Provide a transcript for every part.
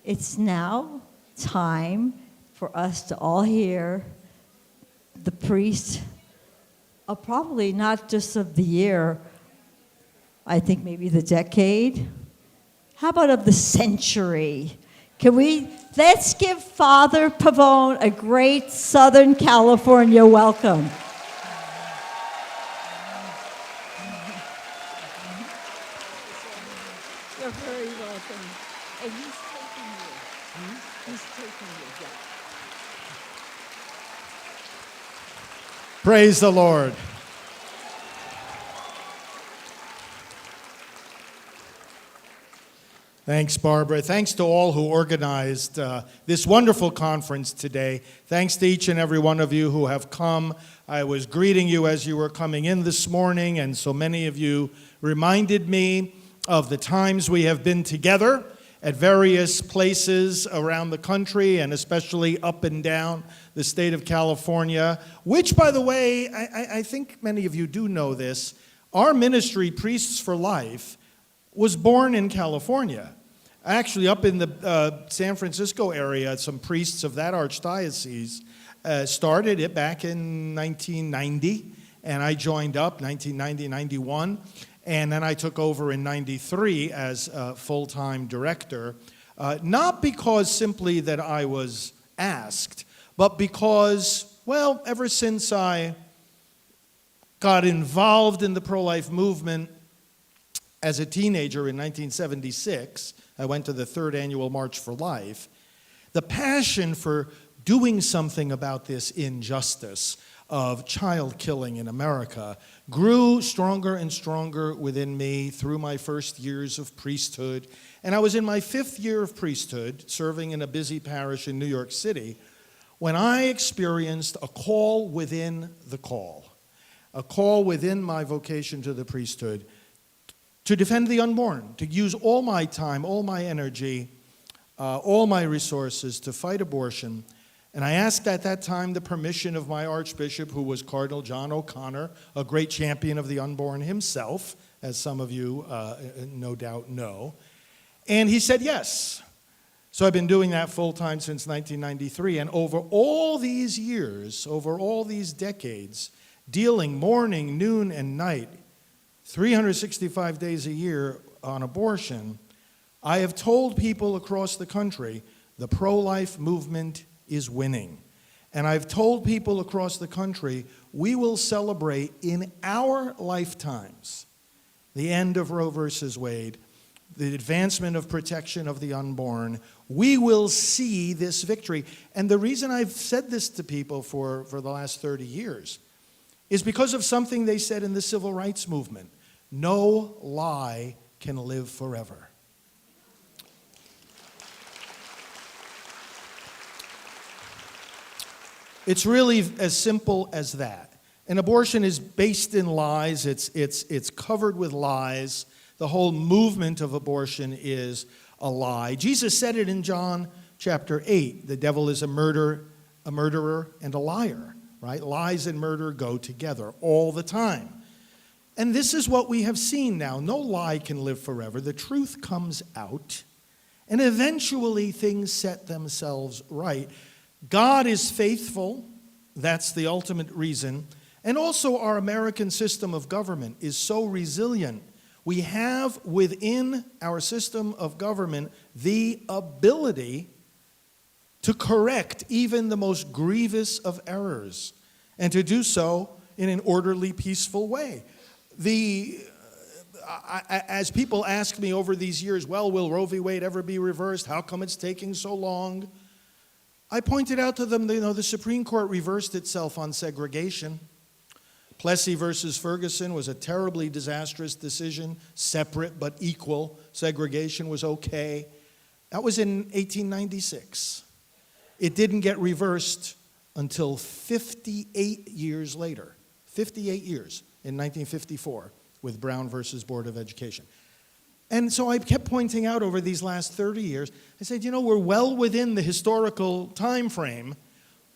It's now time for us to all hear the priest of probably not just of the year, I think maybe the decade. How about of the century? Let's give Father Pavone a great Southern California welcome. You're very welcome. And he's taking you. He's taking you, yeah. Praise the Lord. Thanks, Barbara. Thanks to all who organized this wonderful conference today. Thanks to each and every one of you who have come. I was greeting you as you were coming in this morning, and so many of you reminded me of the times we have been together at various places around the country, and especially up and down the state of California, which, by the way, I think many of you do know this. Our ministry, Priests for Life, was born in California. Actually, up in the San Francisco area, some priests of that archdiocese started it back in 1990, and I joined up 1990, 91, and then I took over in 93 as full-time director, not because simply that I was asked, but because, well, ever since I got involved in the pro-life movement as a teenager in 1976, I went to the third annual March for Life. The passion for doing something about this injustice of child killing in America grew stronger and stronger within me through my first years of priesthood. And I was in my 5th year of priesthood, serving in a busy parish in New York City, when I experienced a call within the call, a call within my vocation to the priesthood, to defend the unborn, to use all my time, all my energy, all my resources to fight abortion. And I asked at that time the permission of my Archbishop, who was Cardinal John OConnor, a great champion of the unborn himself, as some of you no doubt know. And he said yes. So I've been doing that full-time since 1993. And over all these years, over all these decades, dealing morning, noon, and night, 365 days a year on abortion, I have told people across the country the pro-life movement is winning. And I've told people across the country we will celebrate in our lifetimes the end of Roe versus Wade, the advancement of protection of the unborn. We will see this victory. And the reason I've said this to people for the last 30 years is because of something they said in the civil rights movement. No lie can live forever. It's really as simple as that. An abortion is based in lies. It's covered with lies. The whole movement of abortion is a lie. Jesus said it in John chapter 8. The devil is a murderer, and a liar, right? Lies and murder go together all the time. And this is what we have seen now. No lie can live forever. The truth comes out, and eventually things set themselves right. God is faithful. That's the ultimate reason. And also our American system of government is so resilient. We have within our system of government the ability to correct even the most grievous of errors, and to do so in an orderly, peaceful way. As people ask me over these years, well, will Roe v. Wade ever be reversed? How come it's taking so long? I pointed out to them, the Supreme Court reversed itself on segregation. Plessy versus Ferguson was a terribly disastrous decision, separate but equal. Segregation was okay. That was in 1896. It didn't get reversed until 58 years later. 58 years. In 1954 with Brown versus Board of Education. And so I kept pointing out over these last 30 years, I said, we're well within the historical time frame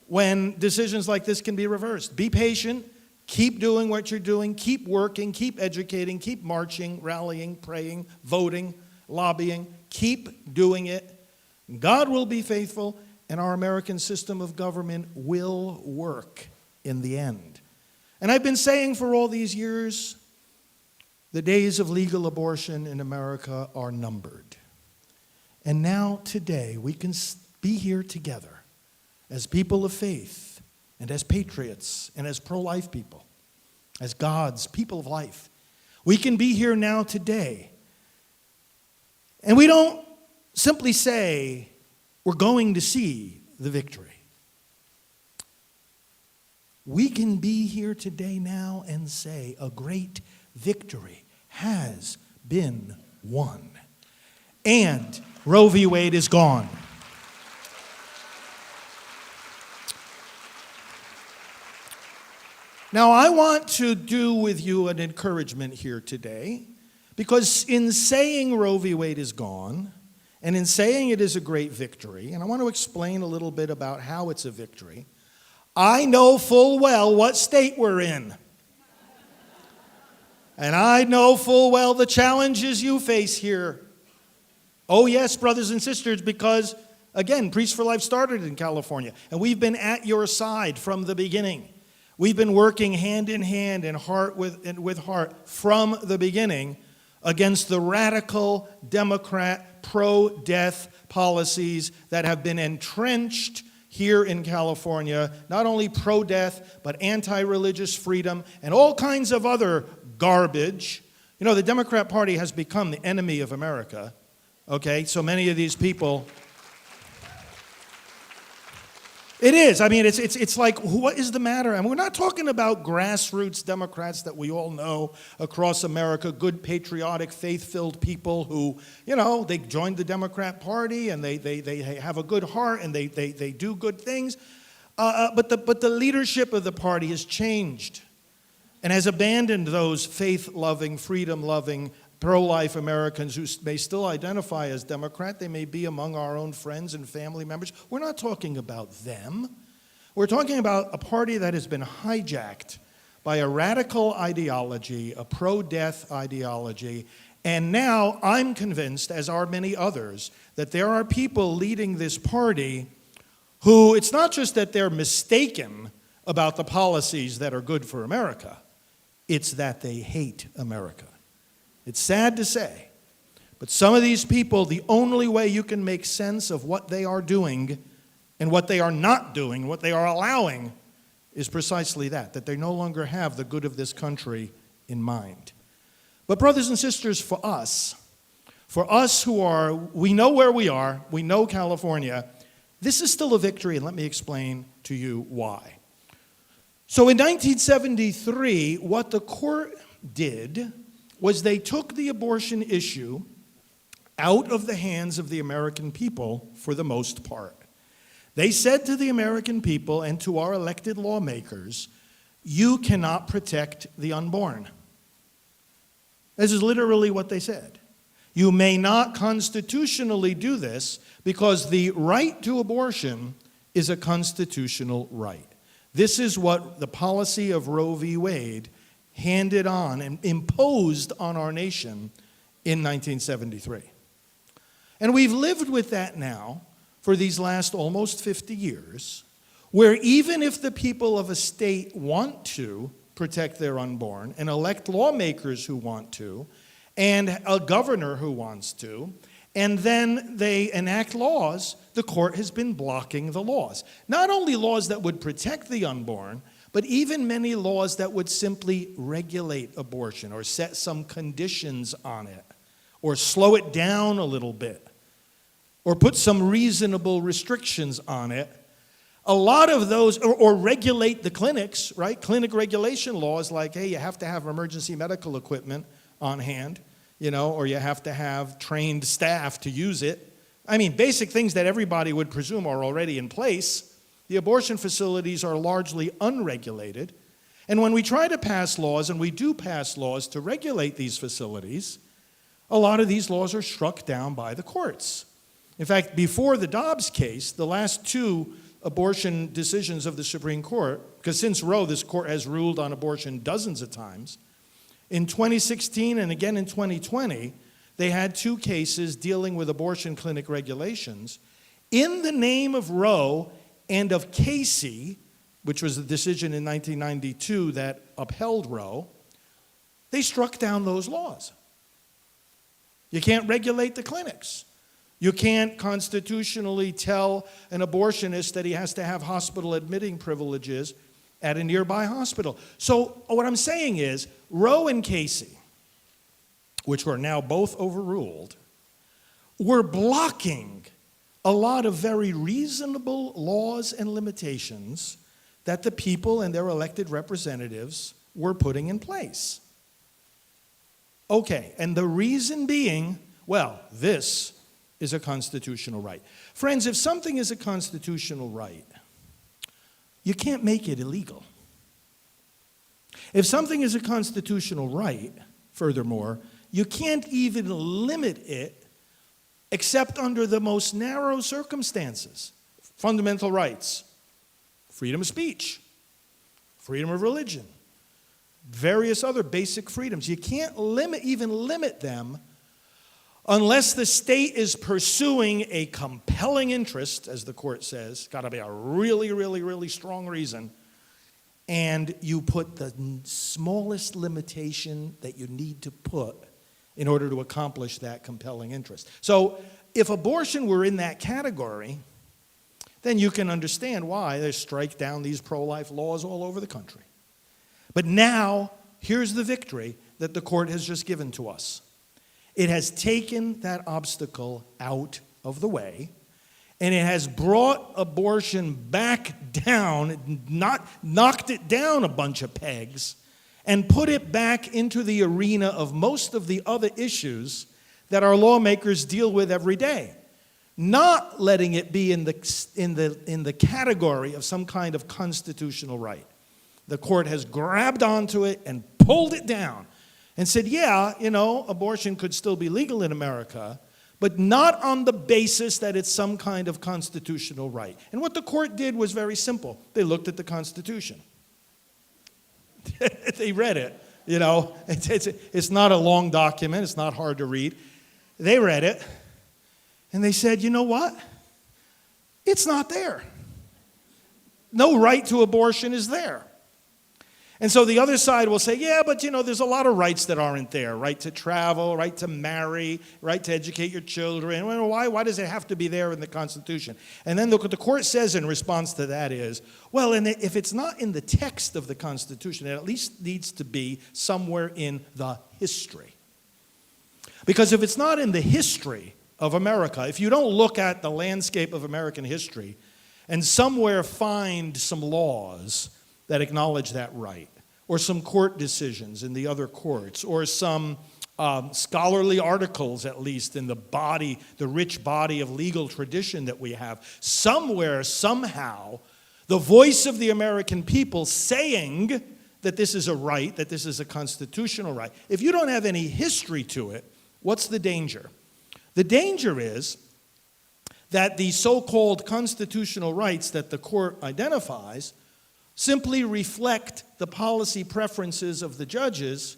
when decisions like this can be reversed. Be patient, keep doing what you're doing, keep working, keep educating, keep marching, rallying, praying, voting, lobbying, keep doing it. God will be faithful, and our American system of government will work in the end. And I've been saying for all these years, the days of legal abortion in America are numbered. And now, today, we can be here together as people of faith and as patriots and as pro-life people, as God's people of life. We can be here now today. And we don't simply say we're going to see the victory. We can be here today now and say a great victory has been won. And Roe v. Wade is gone. Now, I want to do with you an encouragement here today, because in saying Roe v. Wade is gone, and in saying it is a great victory, and I want to explain a little bit about how it's a victory, I know full well what state we're in. And I know full well the challenges you face here. Oh yes, brothers and sisters, because, again, Priests for Life started in California, and we've been at your side from the beginning. We've been working hand in hand and heart with heart from the beginning against the radical Democrat pro-death policies that have been entrenched here in California, not only pro-death, but anti-religious freedom and all kinds of other garbage. You know, the Democrat Party has become the enemy of America, okay? So many of these people... It is. I mean, it's like, what is the matter? I mean, we're not talking about grassroots Democrats that we all know across America, good, patriotic, faith-filled people who, you know, they joined the Democrat Party and they have a good heart and they do good things. But the leadership of the party has changed and has abandoned those faith-loving, freedom-loving, pro-life Americans who may still identify as Democrat. They may be among our own friends and family members. We're not talking about them. We're talking about a party that has been hijacked by a radical ideology, a pro-death ideology, and now I'm convinced, as are many others, that there are people leading this party who, it's not just that they're mistaken about the policies that are good for America, it's that they hate America. It's sad to say, but some of these people, the only way you can make sense of what they are doing and what they are not doing, what they are allowing, is precisely that they no longer have the good of this country in mind. But brothers and sisters, for us who are, we know where we are, we know California, this is still a victory, and let me explain to you why. So in 1973, what the court did was they took the abortion issue out of the hands of the American people for the most part. They said to the American people and to our elected lawmakers, you cannot protect the unborn. This is literally what they said. You may not constitutionally do this because the right to abortion is a constitutional right. This is what the policy of Roe v. Wade handed on and imposed on our nation in 1973. And we've lived with that now for these last almost 50 years, where even if the people of a state want to protect their unborn and elect lawmakers who want to, and a governor who wants to, and then they enact laws, the court has been blocking the laws. Not only laws that would protect the unborn, but even many laws that would simply regulate abortion or set some conditions on it or slow it down a little bit or put some reasonable restrictions on it. A lot of those, or regulate the clinics, right? Clinic regulation laws like, hey, you have to have emergency medical equipment on hand, you know, or you have to have trained staff to use it. I mean, basic things that everybody would presume are already in place. The abortion facilities are largely unregulated. And when we try to pass laws, and we do pass laws to regulate these facilities, a lot of these laws are struck down by the courts. In fact, before the Dobbs case, the last two abortion decisions of the Supreme Court, because since Roe, this court has ruled on abortion dozens of times, in 2016 and again in 2020, they had two cases dealing with abortion clinic regulations, in the name of Roe and of Casey, which was the decision in 1992 that upheld Roe, they struck down those laws. You can't regulate the clinics. You can't constitutionally tell an abortionist that he has to have hospital admitting privileges at a nearby hospital. So what I'm saying is, Roe and Casey, which were now both overruled, were blocking a lot of very reasonable laws and limitations that the people and their elected representatives were putting in place. Okay, and the reason being, well, this is a constitutional right. Friends, if something is a constitutional right, you can't make it illegal. If something is a constitutional right, furthermore, you can't even limit it except under the most narrow circumstances. Fundamental rights, freedom of speech, freedom of religion, various other basic freedoms. You can't even limit them unless the state is pursuing a compelling interest, as the court says. Got to be a really, really, really strong reason. And you put the smallest limitation that you need to put in order to accomplish that compelling interest. So if abortion were in that category, then you can understand why they strike down these pro-life laws all over the country. But now, here's the victory that the court has just given to us. It has taken that obstacle out of the way, and it has brought abortion back down, not knocked it down a bunch of pegs, and put it back into the arena of most of the other issues that our lawmakers deal with every day. Not letting it be in the category of some kind of constitutional right. The court has grabbed onto it and pulled it down and said, yeah, abortion could still be legal in America, but not on the basis that it's some kind of constitutional right. And what the court did was very simple. They looked at the Constitution. They read it. It's not a long document. It's not hard to read. They read it, and they said, you know what? It's not there. No right to abortion is there. And so the other side will say, yeah, but there's a lot of rights that aren't there. Right to travel, right to marry, right to educate your children. Well, why does it have to be there in the Constitution? And then what the court says in response to that is, well, if it's not in the text of the Constitution, it at least needs to be somewhere in the history. Because if it's not in the history of America, if you don't look at the landscape of American history and somewhere find some laws that acknowledge that right, or some court decisions in the other courts, or some scholarly articles, at least, in the rich body of legal tradition that we have, somewhere, somehow, the voice of the American people saying that this is a right, that this is a constitutional right. If you don't have any history to it, what's the danger? The danger is that the so-called constitutional rights that the court identifies simply reflect the policy preferences of the judges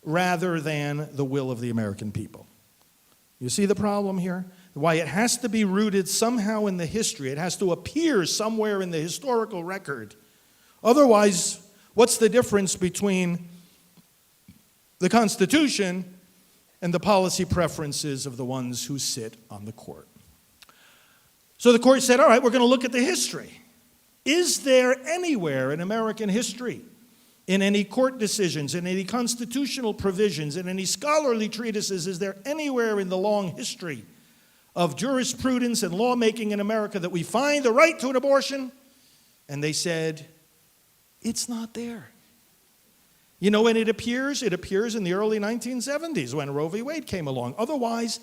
rather than the will of the American people. You see the problem here? Why it has to be rooted somehow in the history. It has to appear somewhere in the historical record. Otherwise, what's the difference between the Constitution and the policy preferences of the ones who sit on the court? So the court said, all right, we're going to look at the history. Is there anywhere in American history, in any court decisions, in any constitutional provisions, in any scholarly treatises, is there anywhere in the long history of jurisprudence and lawmaking in America that we find the right to an abortion? And they said, it's not there. You know when it appears? It appears in the early 1970s when Roe v. Wade came along. Otherwise,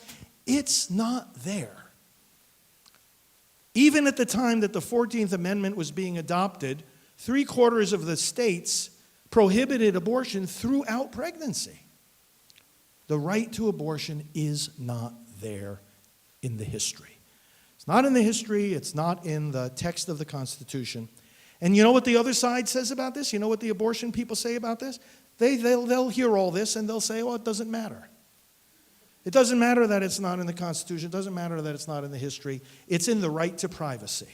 it's not there. Even at the time that the 14th Amendment was being adopted, 3/4 of the states prohibited abortion throughout pregnancy. The right to abortion is not there in the history. It's not in the history. It's not in the text of the Constitution. And you know what the other side says about this? You know what the abortion people say about this? They'll hear all this and they'll say, well, it doesn't matter. It doesn't matter that it's not in the Constitution. It doesn't matter that it's not in the history. It's in the right to privacy.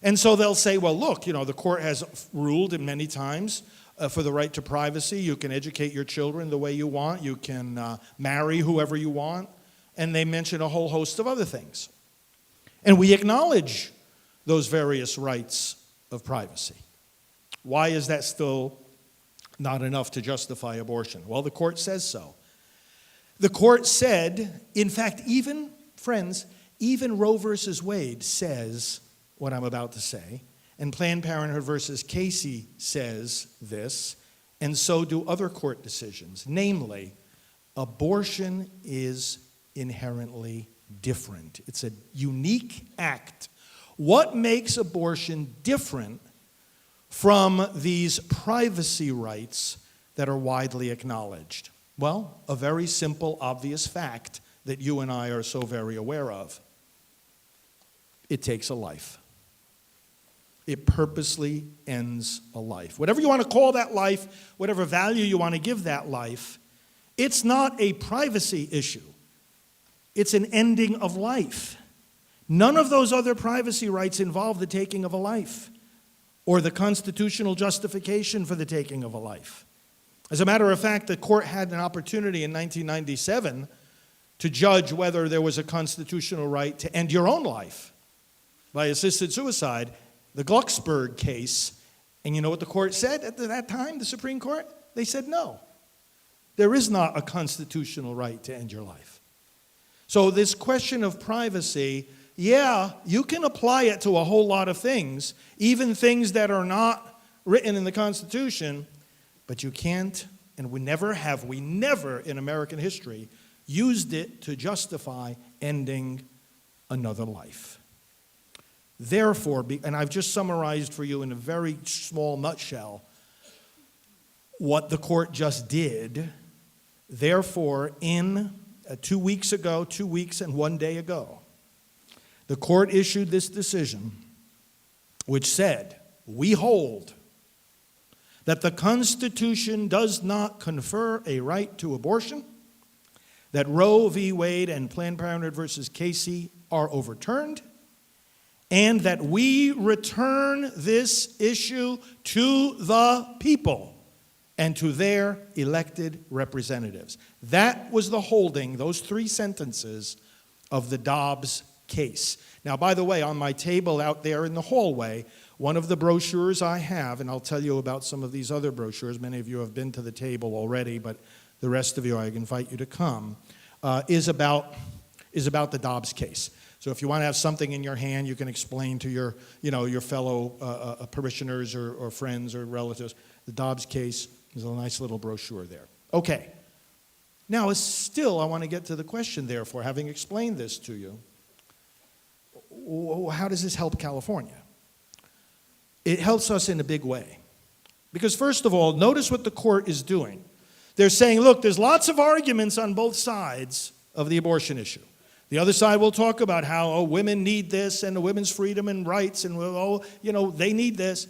And so they'll say, well, look, the court has ruled in many times for the right to privacy. You can educate your children the way you want. You can marry whoever you want. And they mention a whole host of other things. And we acknowledge those various rights of privacy. Why is that still not enough to justify abortion? Well, the court says so. The court said, in fact, even Roe versus Wade says what I'm about to say, and Planned Parenthood versus Casey says this, and so do other court decisions. Namely, abortion is inherently different. It's a unique act. What makes abortion different from these privacy rights that are widely acknowledged? Well, a very simple, obvious fact that you and I are so very aware of. It takes a life. It purposely ends a life. Whatever you want to call that life, whatever value you want to give that life, it's not a privacy issue. It's an ending of life. None of those other privacy rights involve the taking of a life or the constitutional justification for the taking of a life. As a matter of fact, the court had an opportunity in 1997 to judge whether there was a constitutional right to end your own life by assisted suicide, the Glucksberg case. And you know what the court said at that time, the Supreme Court? They said no. There is not a constitutional right to end your life. So this question of privacy, yeah, you can apply it to a whole lot of things, even things that are not written in the Constitution, but you can't, and we never in American history used it to justify ending another life. Therefore, and I've just summarized for you in a very small nutshell what the court just did. Therefore, in 2 weeks and 1 day ago, the court issued this decision which said, we hold that the Constitution does not confer a right to abortion, that Roe v. Wade and Planned Parenthood versus Casey are overturned, and that we return this issue to the people and to their elected representatives. That was the holding, those 3 sentences of the Dobbs case. Now, by the way, on my table out there in the hallway, one of the brochures I have, and I'll tell you about some of these other brochures, many of you have been to the table already, but the rest of you, I invite you to come, is about the Dobbs case. So if you want to have something in your hand, you can explain to your fellow parishioners or friends or relatives. The Dobbs case is a nice little brochure there. Okay. Now, still, I want to get to the question, therefore, having explained this to you, how does this help California? It helps us in a big way. Because first of all, notice what the court is doing. They're saying, look, there's lots of arguments on both sides of the abortion issue. The other side will talk about how, women need this and the women's freedom and rights and, they need this.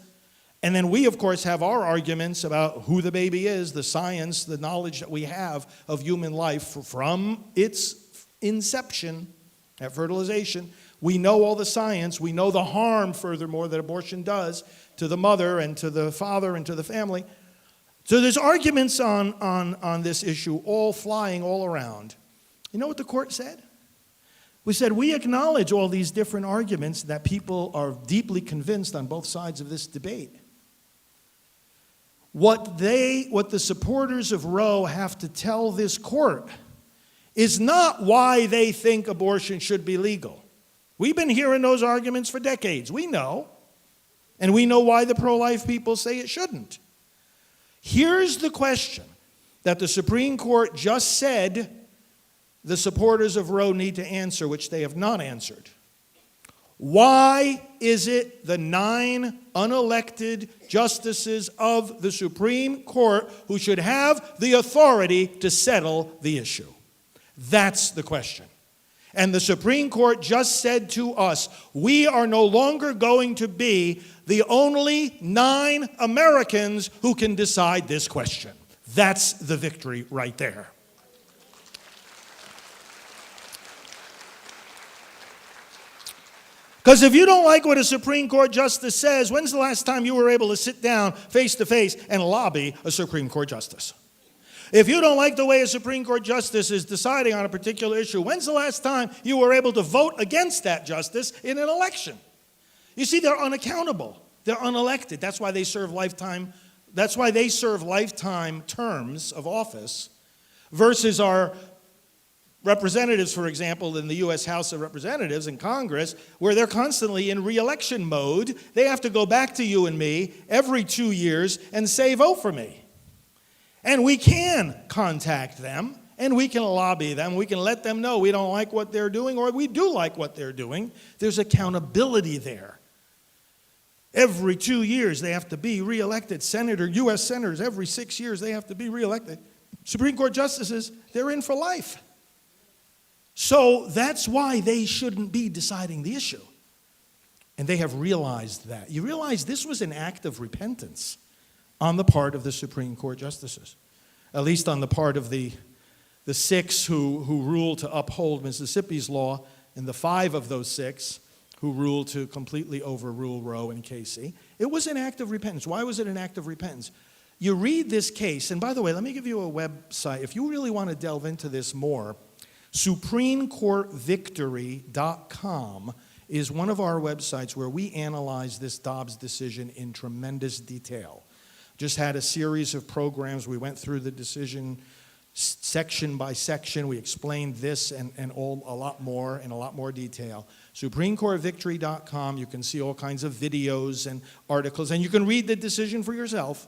And then we, of course, have our arguments about who the baby is, the science, the knowledge that we have of human life from its inception at fertilization. We know all the science. We know the harm, furthermore, that abortion does to the mother and to the father and to the family. So there's arguments on this issue all flying all around. You know what the court said? We said, we acknowledge all these different arguments that people are deeply convinced on both sides of this debate. What the supporters of Roe have to tell this court is not why they think abortion should be legal. We've been hearing those arguments for decades. We know. And we know why the pro-life people say it shouldn't. Here's the question that the Supreme Court just said the supporters of Roe need to answer, which they have not answered. Why is it the 9 unelected justices of the Supreme Court who should have the authority to settle the issue? That's the question. And the Supreme Court just said to us, we are no longer going to be the only 9 Americans who can decide this question. That's the victory right there. Because if you don't like what a Supreme Court justice says, when's the last time you were able to sit down face to face and lobby a Supreme Court justice? If you don't like the way a Supreme Court justice is deciding on a particular issue, when's the last time you were able to vote against that justice in an election? You see, they're unaccountable. They're unelected. That's why they serve lifetime. That's why they serve lifetime terms of office versus our representatives, for example, in the U.S. House of Representatives and Congress, where they're constantly in re-election mode. They have to go back to you and me every 2 years and say, vote for me. And we can contact them, and we can lobby them. We can let them know we don't like what they're doing, or we do like what they're doing. There's accountability there. Every 2 years, they have to be re-elected. U.S. senators, every 6 years, they have to be re-elected. Supreme Court justices, they're in for life. So that's why they shouldn't be deciding the issue. And they have realized that. You realize this was an act of repentance on the part of the Supreme Court justices, at least on the part of the 6 who ruled to uphold Mississippi's law, and the 5 of those 6 who ruled to completely overrule Roe and Casey. It was an act of repentance. Why was it an act of repentance? You read this case, and by the way, let me give you a website. If you really want to delve into this more, SupremeCourtVictory.com is one of our websites where we analyze this Dobbs decision in tremendous detail. Just had a series of programs. We went through the decision section by section. We explained this and a lot more in a lot more detail. SupremeCourtVictory.com. You can see all kinds of videos and articles, and you can read the decision for yourself.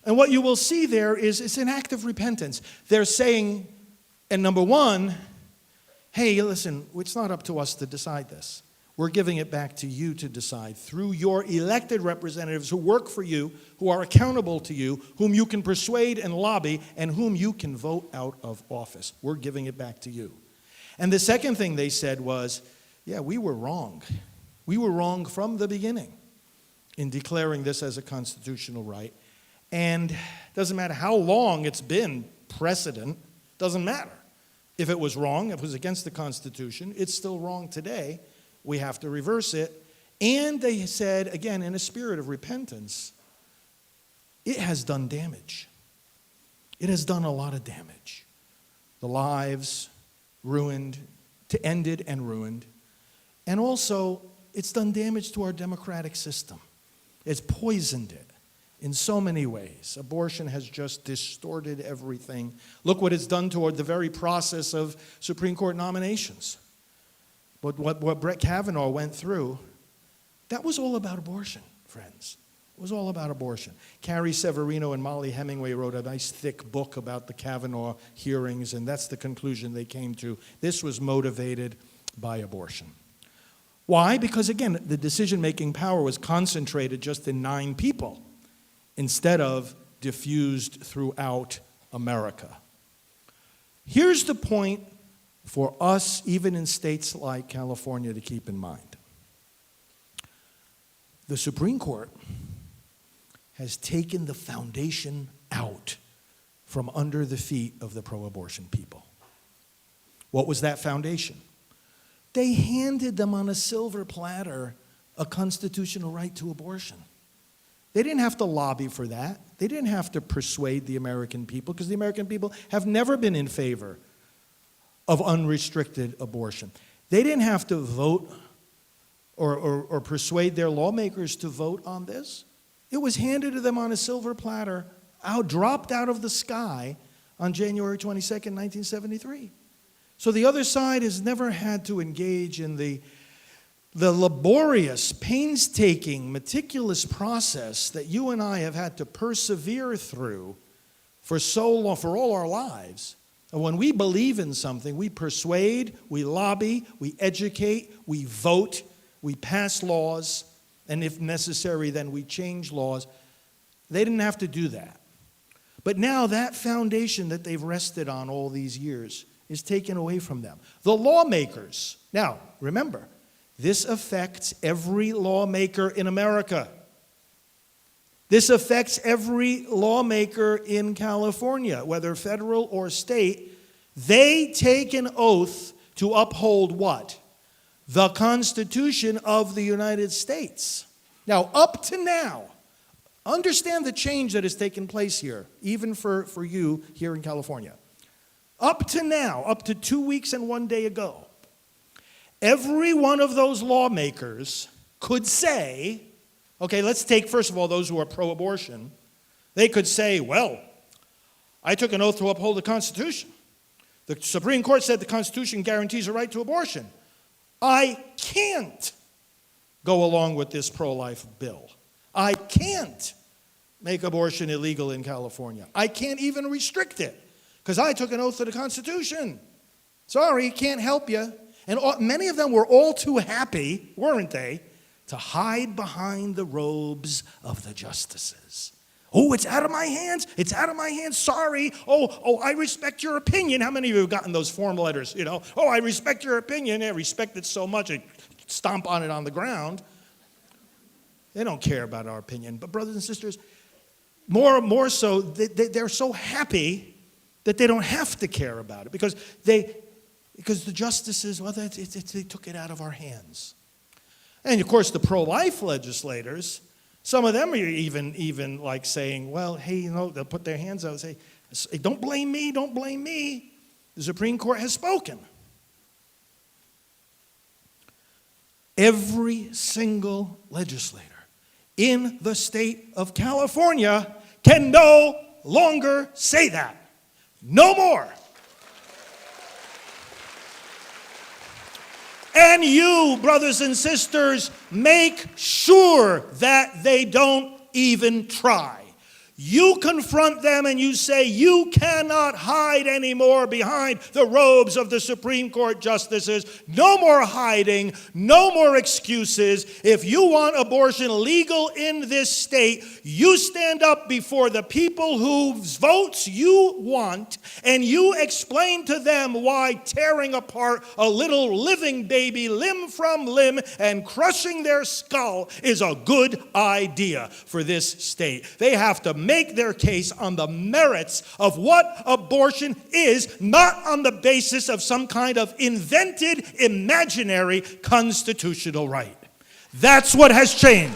And what you will see there is it's an act of repentance. They're saying, and number one, hey, listen, it's not up to us to decide this. We're giving it back to you to decide through your elected representatives who work for you, who are accountable to you, whom you can persuade and lobby, and whom you can vote out of office. We're giving it back to you. And the second thing they said was, yeah, we were wrong. We were wrong from the beginning in declaring this as a constitutional right. And it doesn't matter how long it's been precedent, doesn't matter. If it was wrong, if it was against the Constitution, it's still wrong today. We have to reverse it. And they said, again, in a spirit of repentance, it has done damage. It has done a lot of damage. The lives ruined, ended and ruined. And also, it's done damage to our democratic system. It's poisoned it in so many ways. Abortion has just distorted everything. Look what it's done toward the very process of Supreme Court nominations. What Brett Kavanaugh went through, that was all about abortion, friends. It was all about abortion. Carrie Severino and Molly Hemingway wrote a nice thick book about the Kavanaugh hearings, and that's the conclusion they came to. This was motivated by abortion. Why? Because, again, the decision-making power was concentrated just in 9 people instead of diffused throughout America. Here's the point for us, even in states like California, to keep in mind. The Supreme Court has taken the foundation out from under the feet of the pro-abortion people. What was that foundation? They handed them on a silver platter a constitutional right to abortion. They didn't have to lobby for that. They didn't have to persuade the American people, because the American people have never been in favor of unrestricted abortion. They didn't have to vote or persuade their lawmakers to vote on this. It was handed to them on a silver platter, dropped out of the sky on January 22nd, 1973. So the other side has never had to engage in the laborious, painstaking, meticulous process that you and I have had to persevere through for so long, for all our lives. And when we believe in something, we persuade, we lobby, we educate, we vote, we pass laws, and if necessary, then we change laws. They didn't have to do that. But now that foundation that they've rested on all these years is taken away from them. The lawmakers, now remember, this affects every lawmaker in America. This affects every lawmaker in California, whether federal or state. They take an oath to uphold what? the Constitution of the United States. Now, up to now, understand the change that has taken place here, even for you here in California. Up to now, up to 2 weeks and 1 day ago, every one of those lawmakers could say, okay, let's take, first of all, those who are pro-abortion. They could say, well, I took an oath to uphold the Constitution. The Supreme Court said the Constitution guarantees a right to abortion. I can't go along with this pro-life bill. I can't make abortion illegal in California. I can't even restrict it because I took an oath to the Constitution. Sorry, can't help you. And many of them were all too happy, weren't they, to hide behind the robes of the justices. Oh, it's out of my hands. It's out of my hands. Sorry. Oh, I respect your opinion. How many of you have gotten those form letters, you know? Oh, I respect your opinion. I respect it so much, I stomp on it on the ground. They don't care about our opinion. But brothers and sisters, more so, they're so happy that they don't have to care about it because the justices, well, they took it out of our hands. And of course, the pro-life legislators, some of them are even like saying, well, hey, you know, they'll put their hands out and say, don't blame me, don't blame me. The Supreme Court has spoken. Every single legislator in the state of California can no longer say that. No more. And you, brothers and sisters, make sure that they don't even try. You confront them and you say, you cannot hide anymore behind the robes of the Supreme Court justices. No more hiding, no more excuses. If you want abortion legal in this state, you stand up before the people whose votes you want, and you explain to them why tearing apart a little living baby limb from limb and crushing their skull is a good idea for this state. They have to make their case on the merits of what abortion is, not on the basis of some kind of invented, imaginary constitutional right. That's what has changed.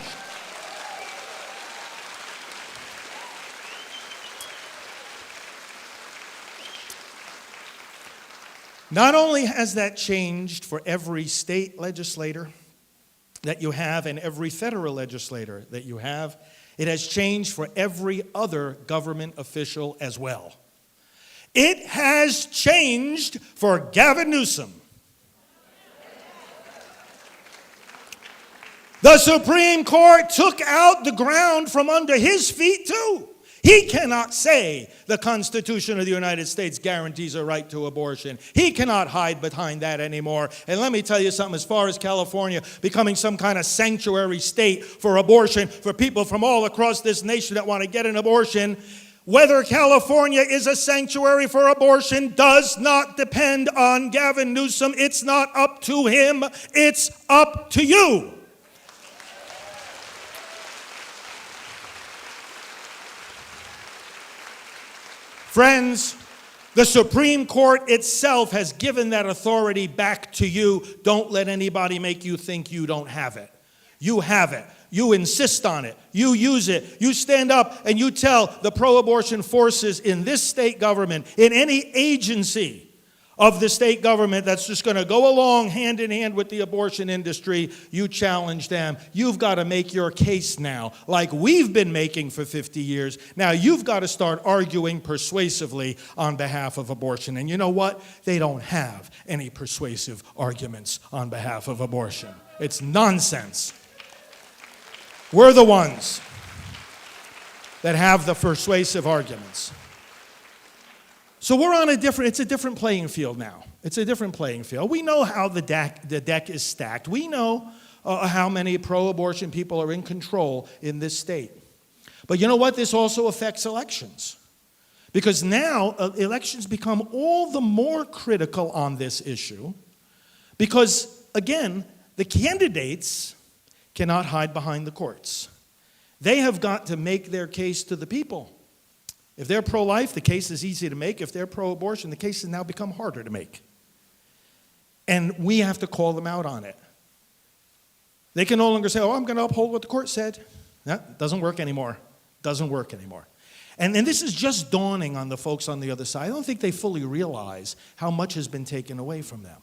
Not only has that changed for every state legislator that you have and every federal legislator that you have, it has changed for every other government official as well. It has changed for Gavin Newsom. The Supreme Court took out the ground from under his feet too. He cannot say the Constitution of the United States guarantees a right to abortion. He cannot hide behind that anymore. And let me tell you something, as far as California becoming some kind of sanctuary state for abortion, for people from all across this nation that want to get an abortion, whether California is a sanctuary for abortion does not depend on Gavin Newsom. It's not up to him. It's up to you. Friends, the Supreme Court itself has given that authority back to you. Don't let anybody make you think you don't have it. You have it. You insist on it. You use it. You stand up and you tell the pro-abortion forces in this state government, in any agency of the state government that's just going to go along hand in hand with the abortion industry, you challenge them. You've got to make your case now, like we've been making for 50 years. Now you've got to start arguing persuasively on behalf of abortion. And you know what? They don't have any persuasive arguments on behalf of abortion. It's nonsense. We're the ones that have the persuasive arguments. So we're on it's a different playing field now. It's a different playing field. We know how the deck is stacked. We know how many pro-abortion people are in control in this state. But you know what? This also affects elections. Because now elections become all the more critical on this issue. Because, again, the candidates cannot hide behind the courts. They have got to make their case to the people. If they're pro-life, the case is easy to make. If they're pro-abortion, the case has now become harder to make. And we have to call them out on it. They can no longer say, oh, I'm going to uphold what the court said. That doesn't work anymore. Doesn't work anymore. And this is just dawning on the folks on the other side. I don't think they fully realize how much has been taken away from them.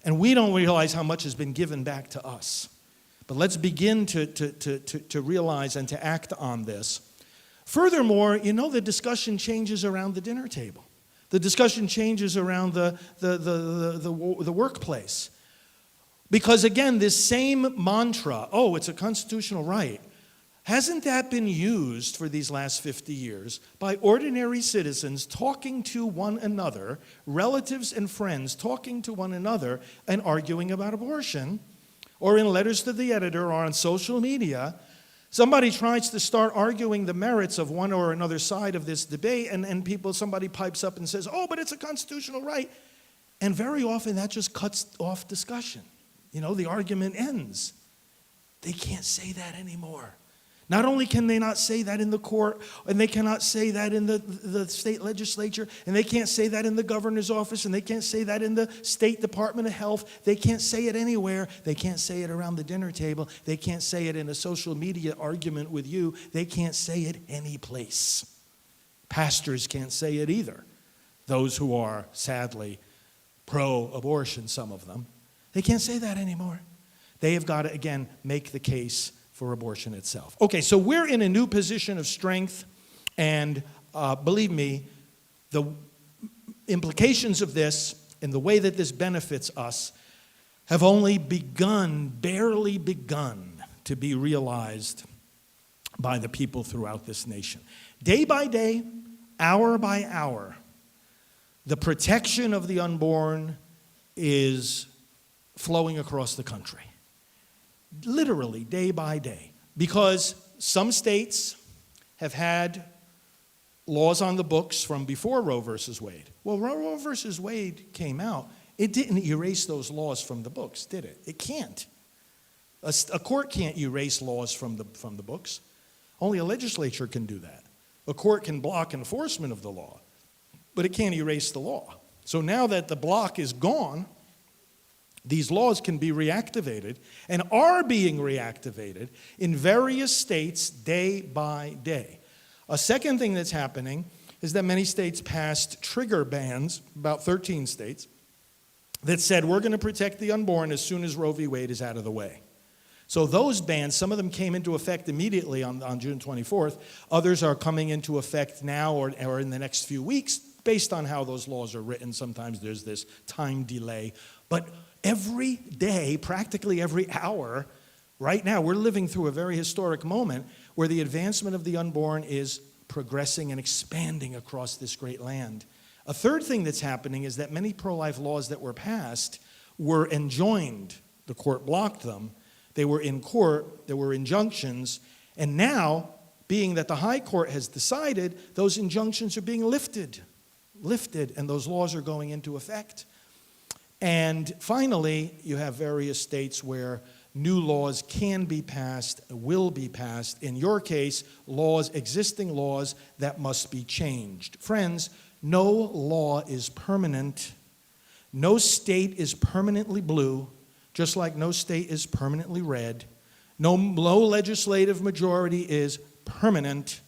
And we don't realize how much has been given back to us. But let's begin to realize and to act on this. Furthermore, the discussion changes around the dinner table. The discussion changes around the workplace. Because again, this same mantra, oh, it's a constitutional right, hasn't that been used for these last 50 years by ordinary citizens talking to one another, relatives and friends talking to one another and arguing about abortion, or in letters to the editor or on social media? Somebody tries to start arguing the merits of one or another side of this debate, and somebody pipes up and says, oh, but it's a constitutional right. And very often that just cuts off discussion. The argument ends. They can't say that anymore. Not only can they not say that in the court, and they cannot say that in the state legislature, and they can't say that in the governor's office, and they can't say that in the State Department of Health. They can't say it anywhere. They can't say it around the dinner table. They can't say it in a social media argument with you. They can't say it any place. Pastors can't say it either. Those who are, sadly, pro-abortion, some of them, they can't say that anymore. They have got to, again, make the case for abortion itself. Okay, so we're in a new position of strength, and believe me, the implications of this and the way that this benefits us have only barely begun to be realized by the people throughout this nation. Day by day, hour by hour, the protection of the unborn is flowing across the country. Literally, day by day. Because some states have had laws on the books from before Roe versus Wade. Well, Roe versus Wade came out. It didn't erase those laws from the books, did it? It can't. A court can't erase laws from the books. Only a legislature can do that. A court can block enforcement of the law, but it can't erase the law. So now that the block is gone, these laws can be reactivated and are being reactivated in various states day by day. A second thing that's happening is that many states passed trigger bans, about 13 states, that said we're going to protect the unborn as soon as Roe v. Wade is out of the way. So those bans, some of them came into effect immediately on June 24th. Others are coming into effect now or in the next few weeks based on how those laws are written. Sometimes there's this time delay. But every day, practically every hour, right now, we're living through a very historic moment where the advancement of the unborn is progressing and expanding across this great land. A third thing that's happening is that many pro-life laws that were passed were enjoined. The court blocked them. They were in court. There were injunctions. And now, being that the high court has decided, those injunctions are being lifted, and those laws are going into effect. And finally, you have various states where new laws can be passed, will be passed. In your case, existing laws that must be changed. Friends, no law is permanent. No state is permanently blue, just like no state is permanently red. No legislative majority is permanent.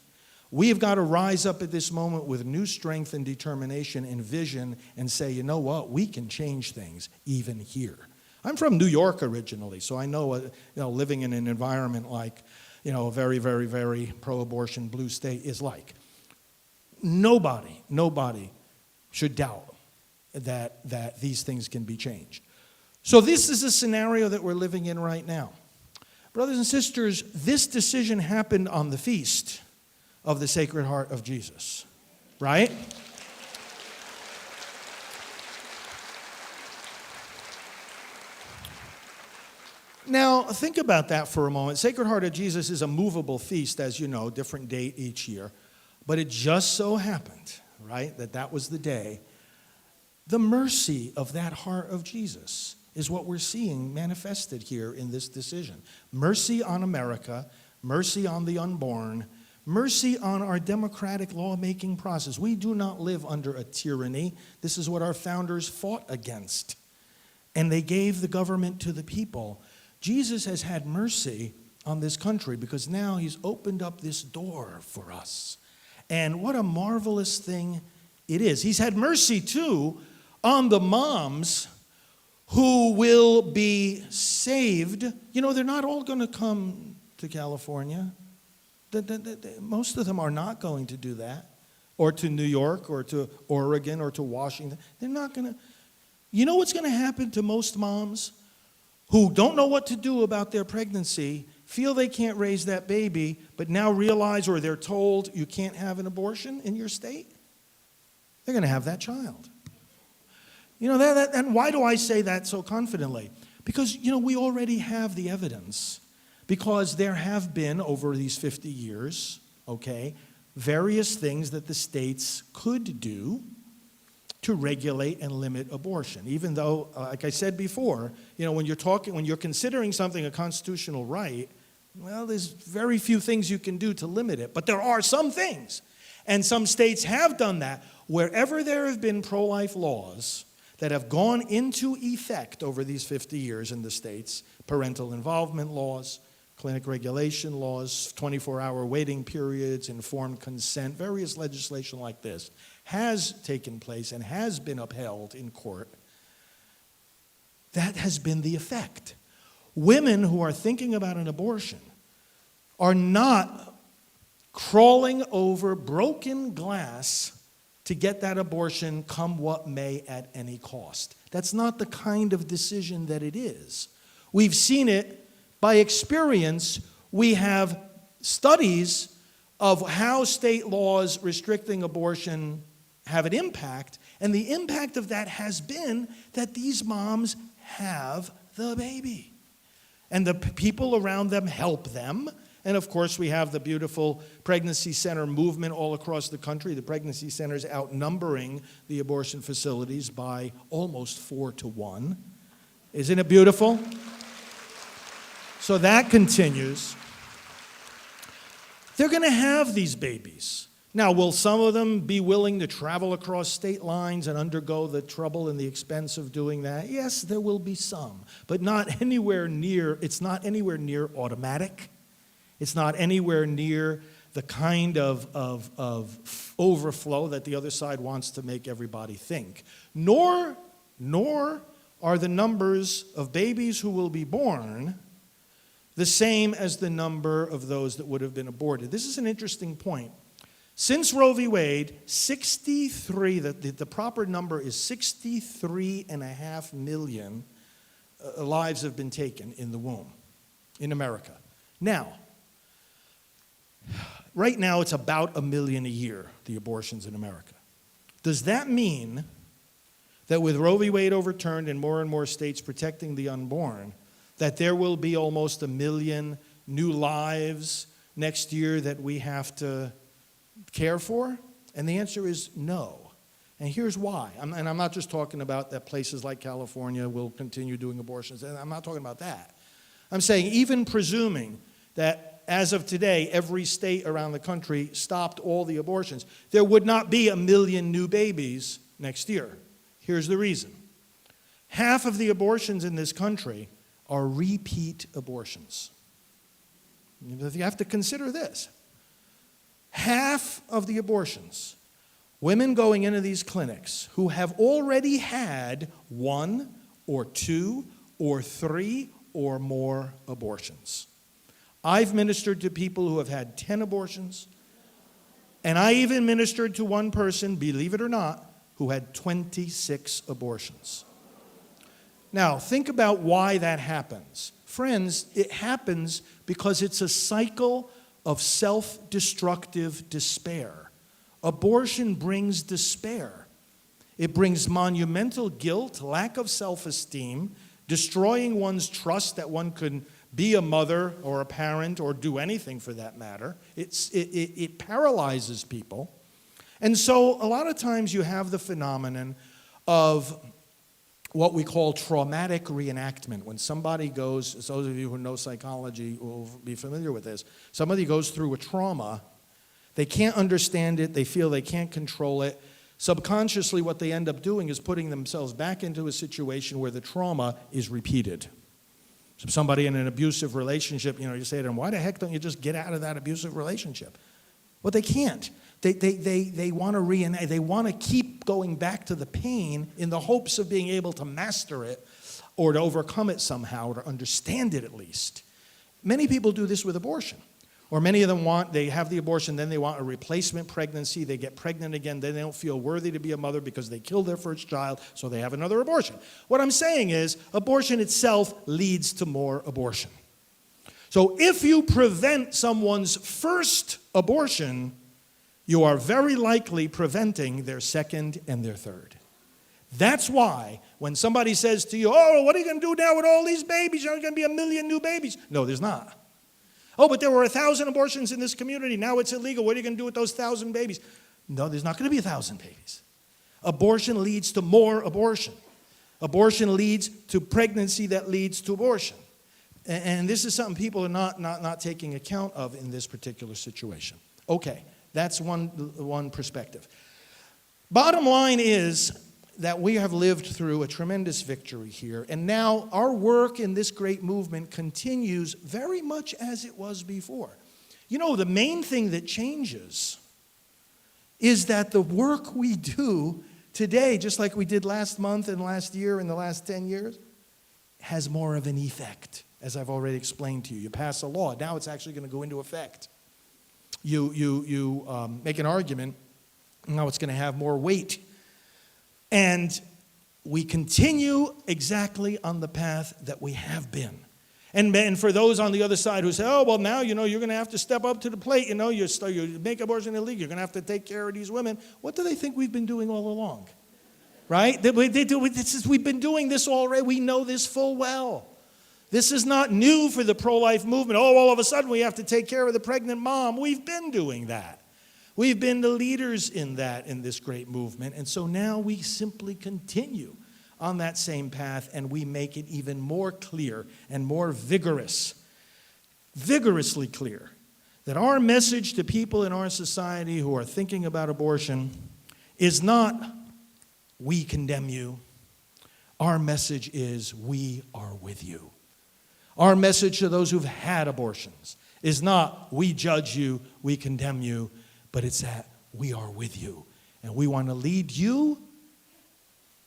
We have got to rise up at this moment with new strength and determination and vision and say, you know what, we can change things even here. I'm from New York originally, so I know, living in an environment like, a very, very, very pro-abortion blue state is like. Nobody should doubt that these things can be changed. So this is a scenario that we're living in right now. Brothers and sisters, this decision happened on the feast of the Sacred Heart of Jesus, right? Now, think about that for a moment. Sacred Heart of Jesus is a movable feast, as you know, different date each year. But it just so happened, right, that was the day. The mercy of that heart of Jesus is what we're seeing manifested here in this decision. Mercy on America, mercy on the unborn, mercy on our democratic lawmaking process. We do not live under a tyranny. This is what our founders fought against. and they gave the government to the people. Jesus has had mercy on this country because now he's opened up this door for us. And what a marvelous thing it is. He's had mercy, too, on the moms who will be saved. You know, they're not all going to come to California. Most of them are not going to do that, or to New York, or to Oregon, or to Washington. They're not going to. You know what's going to happen to most moms who don't know what to do about their pregnancy, feel they can't raise that baby, but now realize, or they're told, you can't have an abortion in your state? They're going to have that child. You know, and why do I say that so confidently? Because, you know, we already have the evidence. Because there have been, over these 50 years, okay, various things that the states could do to regulate and limit abortion. Even though, like I said before, you know, when you're considering something a constitutional right, well, there's very few things you can do to limit it. But there are some things. And some states have done that. Wherever there have been pro-life laws that have gone into effect over these 50 years in the states, parental involvement laws, clinic regulation laws, 24-hour waiting periods, informed consent, various legislation like this has taken place and has been upheld in court. That has been the effect. Women who are thinking about an abortion are not crawling over broken glass to get that abortion, come what may, at any cost. That's not the kind of decision that it is. We've seen it by experience. We have studies of how state laws restricting abortion have an impact, and the impact of that has been that these moms have the baby. And the people around them help them. And of course, we have the beautiful pregnancy center movement all across the country, the pregnancy centers outnumbering the abortion facilities by almost 4-1. Isn't it beautiful? So that continues. They're going to have these babies. Now, will some of them be willing to travel across state lines and undergo the trouble and the expense of doing that? Yes, there will be some, but not anywhere near, it's not anywhere near automatic. It's not anywhere near the kind of overflow that the other side wants to make everybody think. Nor are the numbers of babies who will be born the same as the number of those that would have been aborted. This is an interesting point. Since Roe v. Wade, 63, the proper number is 63.5 million lives have been taken in the womb in America. Now, right now it's about 1 million a year, the abortions in America. Does that mean that with Roe v. Wade overturned and more states protecting the unborn, that there will be almost 1 million new lives next year that we have to care for? And the answer is no. And here's why. And I'm not just talking about that places like California will continue doing abortions. I'm not talking about that. I'm saying even presuming that as of today, every state around the country stopped all the abortions, there would not be 1 million new babies next year. Here's the reason. Half of the abortions in this country are repeat abortions. You have to consider this. Half of the abortions, women going into these clinics who have already had 1 or 2 or 3 or more abortions. I've ministered to people who have had 10 abortions, and I even ministered to one person, believe it or not, who had 26 abortions. Now, think about why that happens. Friends, it happens because it's a cycle of self-destructive despair. Abortion brings despair. It brings monumental guilt, lack of self-esteem, destroying one's trust that one can be a mother or a parent or do anything for that matter. It paralyzes people. And so a lot of times you have the phenomenon of what we call traumatic reenactment. When somebody goes, those of you who know psychology will be familiar with this, somebody goes through a trauma, they can't understand it, they feel they can't control it, subconsciously what they end up doing is putting themselves back into a situation where the trauma is repeated. So somebody in an abusive relationship, you say to them, why the heck don't you just get out of that abusive relationship? Well, they can't. They want to they want to keep going back to the pain in the hopes of being able to master it or to overcome it somehow or to understand it at least. Many people do this with abortion. Or many of them they have the abortion, then they want a replacement pregnancy. They get pregnant again, then they don't feel worthy to be a mother because they killed their first child, so they have another abortion. What I'm saying is, abortion itself leads to more abortion. So if you prevent someone's first abortion, you are very likely preventing their second and their third. That's why when somebody says to you, oh, what are you going to do now with all these babies? There's going to be 1 million new babies. No, there's not. Oh, but there were 1,000 abortions in this community. Now it's illegal. What are you going to do with those 1,000 babies? No, there's not going to be 1,000 babies. Abortion leads to more abortion. Abortion leads to pregnancy that leads to abortion. And this is something people are not taking account of in this particular situation. Okay, that's one perspective. Bottom line is that we have lived through a tremendous victory here, and now our work in this great movement continues very much as it was before. The main thing that changes is that the work we do today, just like we did last month and last year and the last 10 years, has more of an effect, as I've already explained to you. You pass a law, now it's actually going to go into effect. You make an argument, now it's going to have more weight. And we continue exactly on the path that we have been. And for those on the other side who say, oh, well, now, you're going to have to step up to the plate. You make abortion illegal. You're going to have to take care of these women. What do they think we've been doing all along? Right? We've been doing this already. We know this full well. This is not new for the pro-life movement. Oh, all of a sudden we have to take care of the pregnant mom. We've been doing that. We've been the leaders in this great movement, and so now we simply continue on that same path, and we make it even more clear and more vigorously clear, that our message to people in our society who are thinking about abortion is not, we condemn you. Our message is, we are with you. Our message to those who've had abortions is not, we judge you, we condemn you, but it's that we are with you. And we want to lead you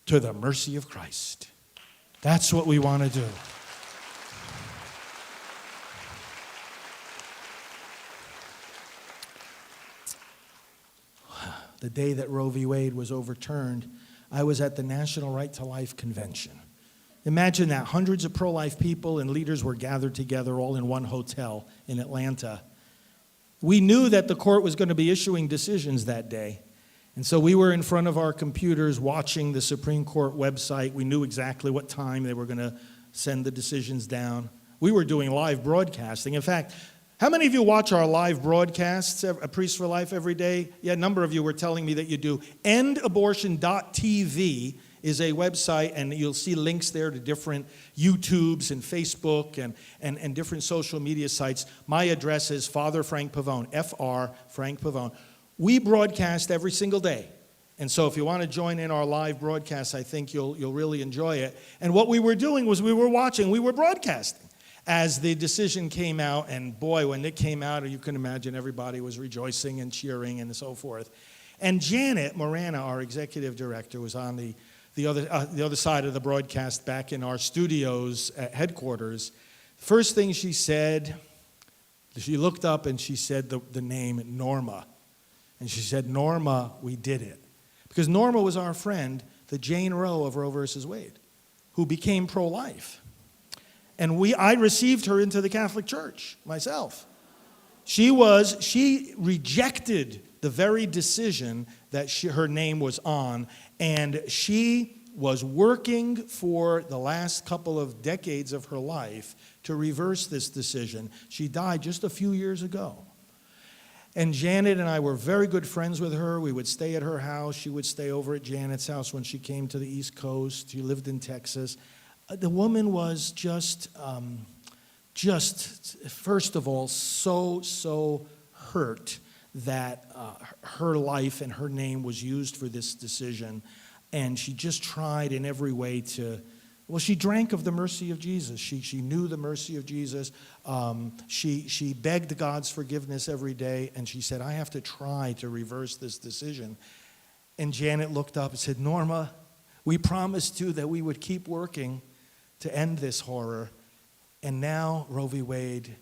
to the mercy of Christ. That's what we want to do. The day that Roe v. Wade was overturned, I was at the National Right to Life Convention. Imagine that. Hundreds of pro-life people and leaders were gathered together all in one hotel in Atlanta. We knew that the court was going to be issuing decisions that day. And so we were in front of our computers watching the Supreme Court website. We knew exactly what time they were going to send the decisions down. We were doing live broadcasting. In fact, how many of you watch our live broadcasts, A Priest for Life, every day? Yeah, a number of you were telling me that you do. EndAbortion.tv is a website, and you'll see links there to different YouTubes and Facebook and different social media sites. My address is Father Frank Pavone, F.R. Frank Pavone. We broadcast every single day. And so if you want to join in our live broadcast, I think you'll really enjoy it. And what we were doing was we were broadcasting as the decision came out. And boy, when it came out, you can imagine everybody was rejoicing and cheering and so forth. And Janet Morana, our executive director, was on the other side of the broadcast back in our studios at headquarters. First thing she said, she looked up and she said the name Norma. And she said, Norma, we did it. Because Norma was our friend, the Jane Roe of Roe versus Wade, who became pro-life. And I received her into the Catholic Church myself. She rejected the very decision that her name was on, and she was working for the last couple of decades of her life to reverse this decision. She died just a few years ago. And Janet and I were very good friends with her. We would stay at her house. She would stay over at Janet's house when she came to the East Coast. She lived in Texas. The woman was just first of all, so hurt that her life and her name was used for this decision. And she just tried in every way to, well, she drank of the mercy of Jesus. She knew the mercy of Jesus. She begged God's forgiveness every day, and she said, I have to try to reverse this decision. And Janet looked up and said, Norma, we promised you that we would keep working to end this horror. And now, Roe v. Wade,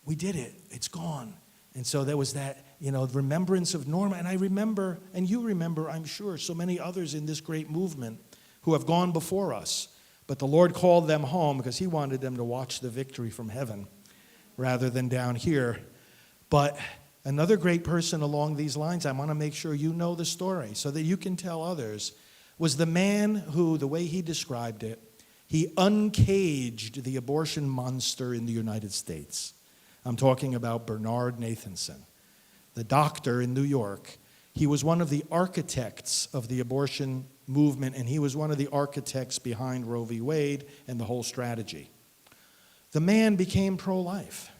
we did it. It's gone. And so there was that, remembrance of Norma. And I remember, and you remember, I'm sure, so many others in this great movement who have gone before us. But the Lord called them home because he wanted them to watch the victory from heaven rather than down here. But another great person along these lines, I want to make sure you know the story so that you can tell others, was the man who, the way he described it, he uncaged the abortion monster in the United States. I'm talking about Bernard Nathanson, the doctor in New York. He was one of the architects of the abortion movement, and he was one of the architects behind Roe v. Wade and the whole strategy. The man became pro-life.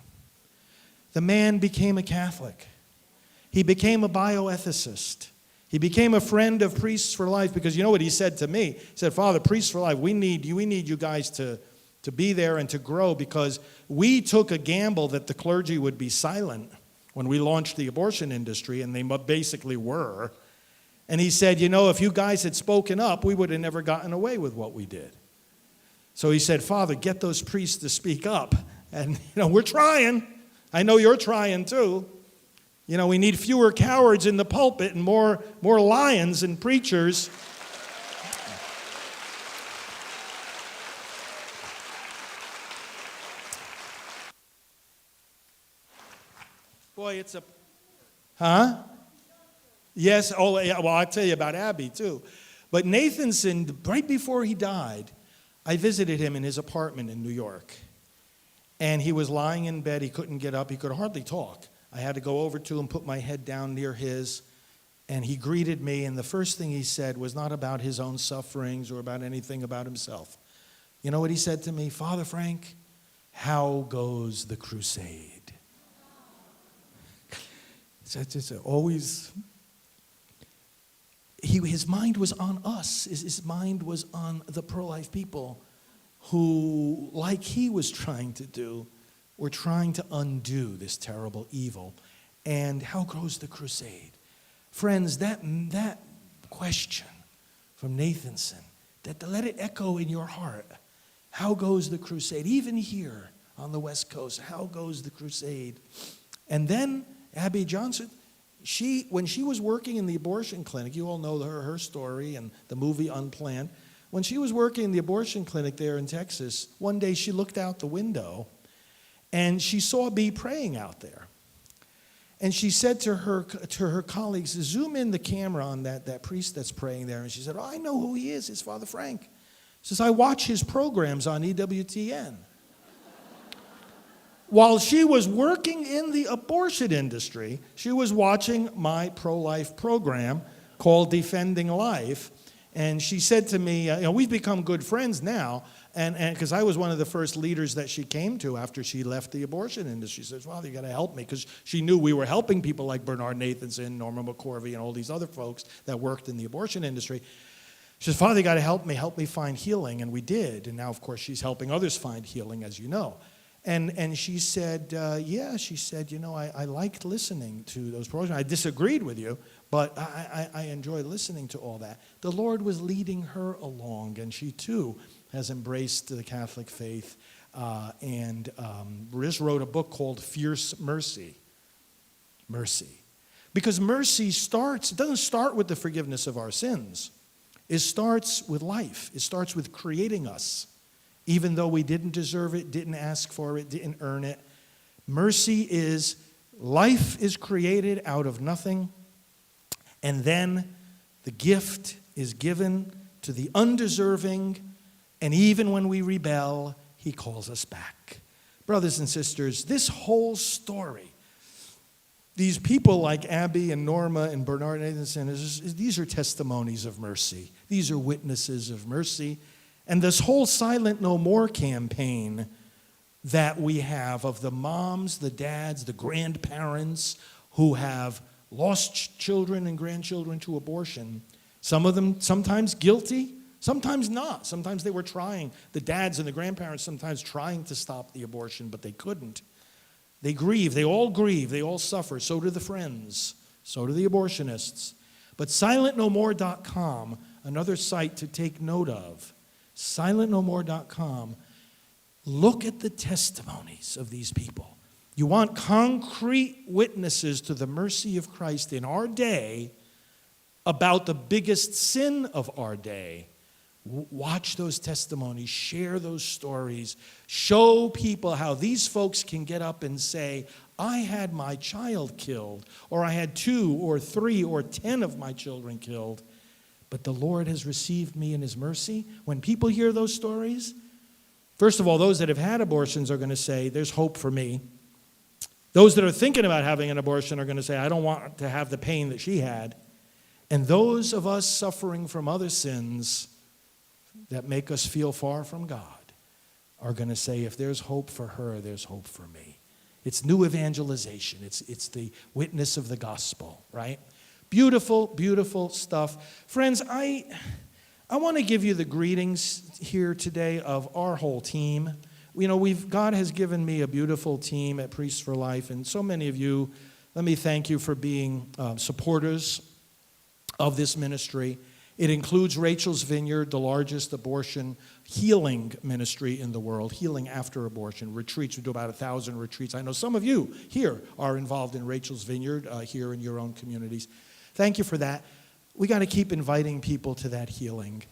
The man became a Catholic. He became a bioethicist. He became a friend of Priests for Life, because you know what he said to me? He said, Father, Priests for Life, we need you guys to be there and to grow, because we took a gamble that the clergy would be silent when we launched the abortion industry, and they basically were. And he said, if you guys had spoken up, we would have never gotten away with what we did. So he said, Father, get those priests to speak up. And, we're trying. I know you're trying too. We need fewer cowards in the pulpit and more lions and preachers. Boy, it's a... Huh? Yes, oh, yeah, well, I'll tell you about Abby, too. But Nathanson, right before he died, I visited him in his apartment in New York. And he was lying in bed. He couldn't get up. He could hardly talk. I had to go over to him, put my head down near his, and he greeted me. And the first thing he said was not about his own sufferings or about anything about himself. You know what he said to me? Father Frank, how goes the crusade? It's always... His mind was on us. His mind was on the pro-life people who, like he was trying to do, were trying to undo this terrible evil. And how goes the crusade? Friends, that question from Nathanson, let it echo in your heart. How goes the crusade? Even here on the West Coast, how goes the crusade? And then Abby Johnson, when she was working in the abortion clinic, you all know her story and the movie Unplanned. When she was working in the abortion clinic there in Texas, one day she looked out the window and she saw me praying out there. And she said to her colleagues, zoom in the camera on that priest that's praying there. And she said, oh, I know who he is. It's Father Frank. She says, I watch his programs on EWTN. While she was working in the abortion industry, she was watching my pro-life program called Defending Life. And she said to me, we've become good friends now, and because I was one of the first leaders that she came to after she left the abortion industry. She says, Father, you got to help me, because she knew we were helping people like Bernard Nathanson, Norma McCorvey, and all these other folks that worked in the abortion industry. She says, Father, you got to help me find healing, and we did. And now, of course, she's helping others find healing, as you know. And she said, I liked listening to those programs. I disagreed with you, but I enjoyed listening to all that. The Lord was leading her along, and she too has embraced the Catholic faith and just wrote a book called Fierce Mercy. Mercy. Because mercy doesn't start with the forgiveness of our sins. It starts with life. It starts with creating us. Even though we didn't deserve it, didn't ask for it, didn't earn it. Mercy is life is created out of nothing, and then the gift is given to the undeserving, and even when we rebel, he calls us back. Brothers and sisters, this whole story, these people like Abby and Norma and Bernard Nathanson, these are testimonies of mercy. These are witnesses of mercy. And this whole Silent No More campaign that we have of the moms, the dads, the grandparents who have lost children and grandchildren to abortion. Some of them sometimes guilty, sometimes not. Sometimes they were trying, the dads and the grandparents sometimes trying to stop the abortion, but they couldn't. They grieve, they all suffer. So do the friends, so do the abortionists. But silentnomore.com, another site to take note of, silentnomore.com, look at the testimonies of these people. You want concrete witnesses to the mercy of Christ in our day about the biggest sin of our day. Watch those testimonies, share those stories, show people how these folks can get up and say, I had my child killed, or I had 2 or 3 or 10 of my children killed, but the Lord has received me in his mercy. When people hear those stories, first of all, those that have had abortions are going to say, there's hope for me. Those that are thinking about having an abortion are going to say, I don't want to have the pain that she had. And those of us suffering from other sins that make us feel far from God are going to say, if there's hope for her, there's hope for me. It's new evangelization. It's the witness of the gospel, right? Beautiful, beautiful stuff. Friends, I want to give you the greetings here today of our whole team. You know, God has given me a beautiful team at Priests for Life, and so many of you, let me thank you for being supporters of this ministry. It includes Rachel's Vineyard, the largest abortion healing ministry in the world, healing after abortion, retreats. We do about 1,000 retreats. I know some of you here are involved in Rachel's Vineyard here in your own communities. Thank you for that. We got to keep inviting people to that healing.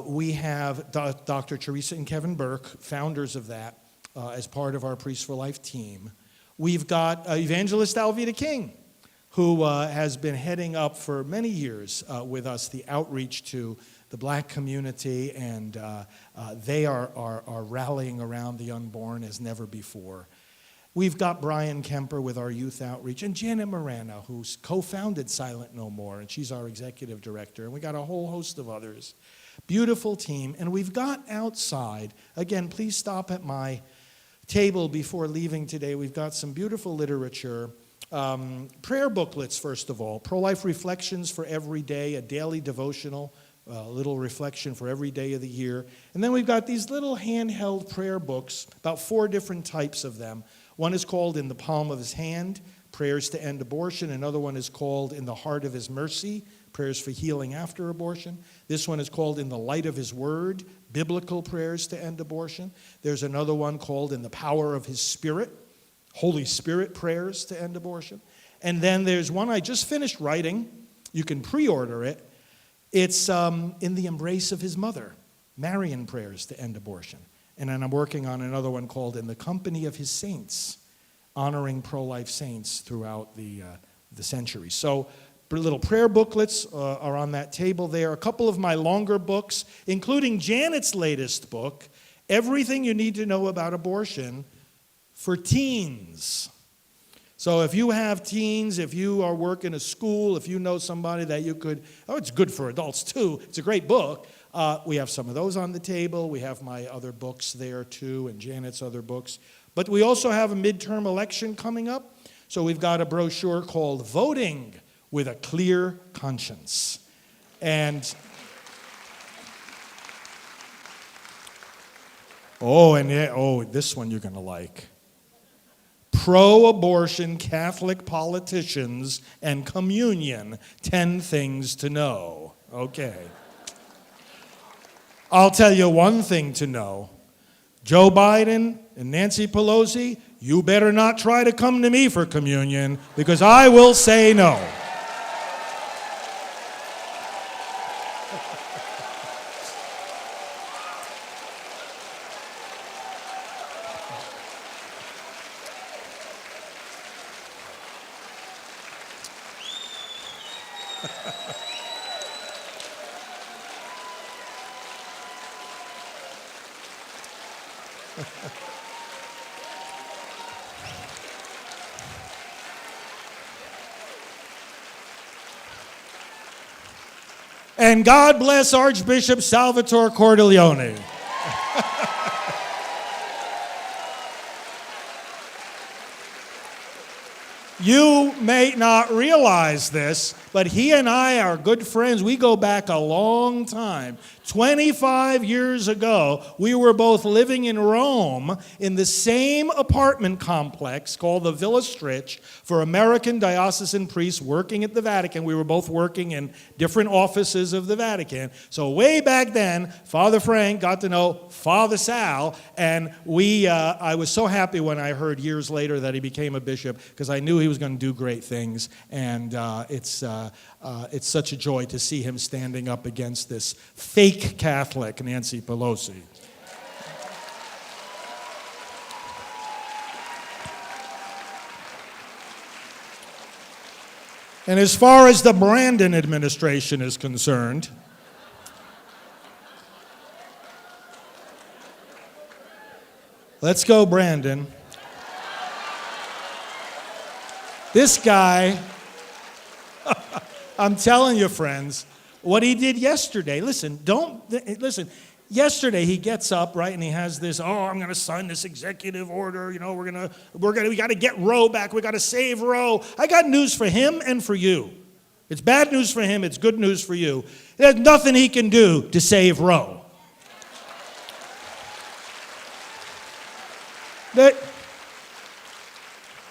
We have Dr. Teresa and Kevin Burke, founders of that, as part of our Priests for Life team. We've got Evangelist Alveda King, who has been heading up for many years with us the outreach to the black community, and they are rallying around the unborn as never before. We've got Brian Kemper with our youth outreach, and Janet Morano, who's co-founded Silent No More, and she's our executive director, and we got a whole host of others. Beautiful team, and we've got outside, again, please stop at my table before leaving today. We've got some beautiful literature. Prayer booklets, first of all. Pro-life reflections for every day, a daily devotional, a little reflection for every day of the year. And then we've got these little handheld prayer books, about 4 different types of them. One is called In the Palm of His Hand, Prayers to End Abortion. Another one is called In the Heart of His Mercy, Prayers for Healing After Abortion. This one is called In the Light of His Word, Biblical Prayers to End Abortion. There's another one called In the Power of His Spirit, Holy Spirit Prayers to End Abortion. And then there's one I just finished writing. You can pre-order it. It's In the Embrace of His Mother, Marian Prayers to End Abortion. And then I'm working on another one called In the Company of His Saints, honoring pro-life saints throughout the centuries. So little prayer booklets are on that table there. A couple of my longer books, including Janet's latest book, Everything You Need to Know About Abortion for Teens. So if you have teens, if you are working a school, if you know somebody that you could, it's good for adults too. It's a great book. We have some of those on the table. We have my other books there too, and Janet's other books. But we also have a midterm election coming up. So we've got a brochure called Voting with a Clear Conscience. And this one you're going to like. Pro-abortion Catholic politicians and communion, 10 things to know. Okay. I'll tell you one thing to know. Joe Biden and Nancy Pelosi, you better not try to come to me for communion, because I will say no. And God bless Archbishop Salvatore Cordileone. You may not realize this, but he and I are good friends. We go back a long time. 25 years ago, we were both living in Rome in the same apartment complex called the Villa Stritch for American diocesan priests working at the Vatican. We were both working in different offices of the Vatican. So way back then, Father Frank got to know Father Sal, and I was so happy when I heard years later that he became a bishop, because I knew he was going to do great things, and it's such a joy to see him standing up against this fake Catholic Nancy Pelosi. And as far as the Brandon administration is concerned, let's go, Brandon. This guy, I'm telling you, friends, what he did yesterday. Listen, yesterday he gets up, right, and he has this, I'm going to sign this executive order, we got to get Roe back, we got to save Roe. I got news for him and for you. It's bad news for him, it's good news for you. There's nothing he can do to save Roe.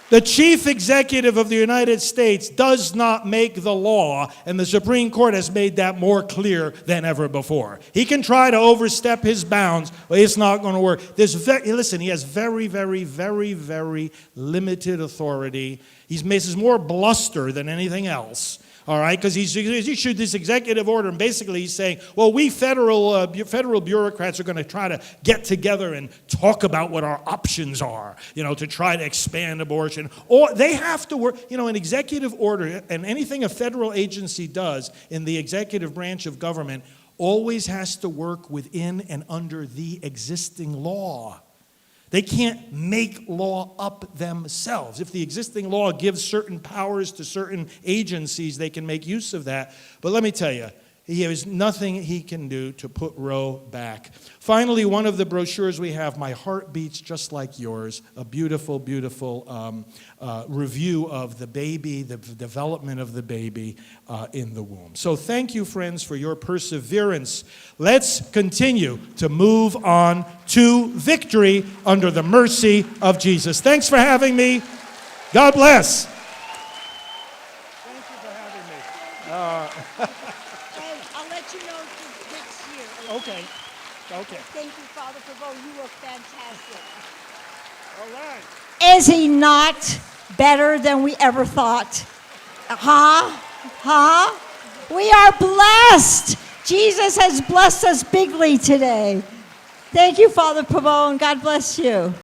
The chief executive of the United States does not make the law, and the Supreme Court has made that more clear than ever before. He can try to overstep his bounds, but it's not going to work. Listen, he has very, very, very, very limited authority. He makes more bluster than anything else. All right, because he's issued this executive order, and basically he's saying, well, we federal bureaucrats are going to try to get together and talk about what our options are, to try to expand abortion. Or they have to work, an executive order, and anything a federal agency does in the executive branch of government always has to work within and under the existing law. They can't make law up themselves. If the existing law gives certain powers to certain agencies, they can make use of that. But let me tell you, there is nothing he can do to put Roe back. Finally, one of the brochures we have, My Heart Beats Just Like Yours, a beautiful, beautiful review of the baby, the development of the baby in the womb. So thank you, friends, for your perseverance. Let's continue to move on to victory under the mercy of Jesus. Thanks for having me. God bless. Thank you for having me. I'll let you know next year. Okay. Thank you, Father Pavone. You were fantastic. All right. Is he not better than we ever thought? We are blessed. Jesus has blessed us bigly today. Thank you, Father Pavone. God bless you.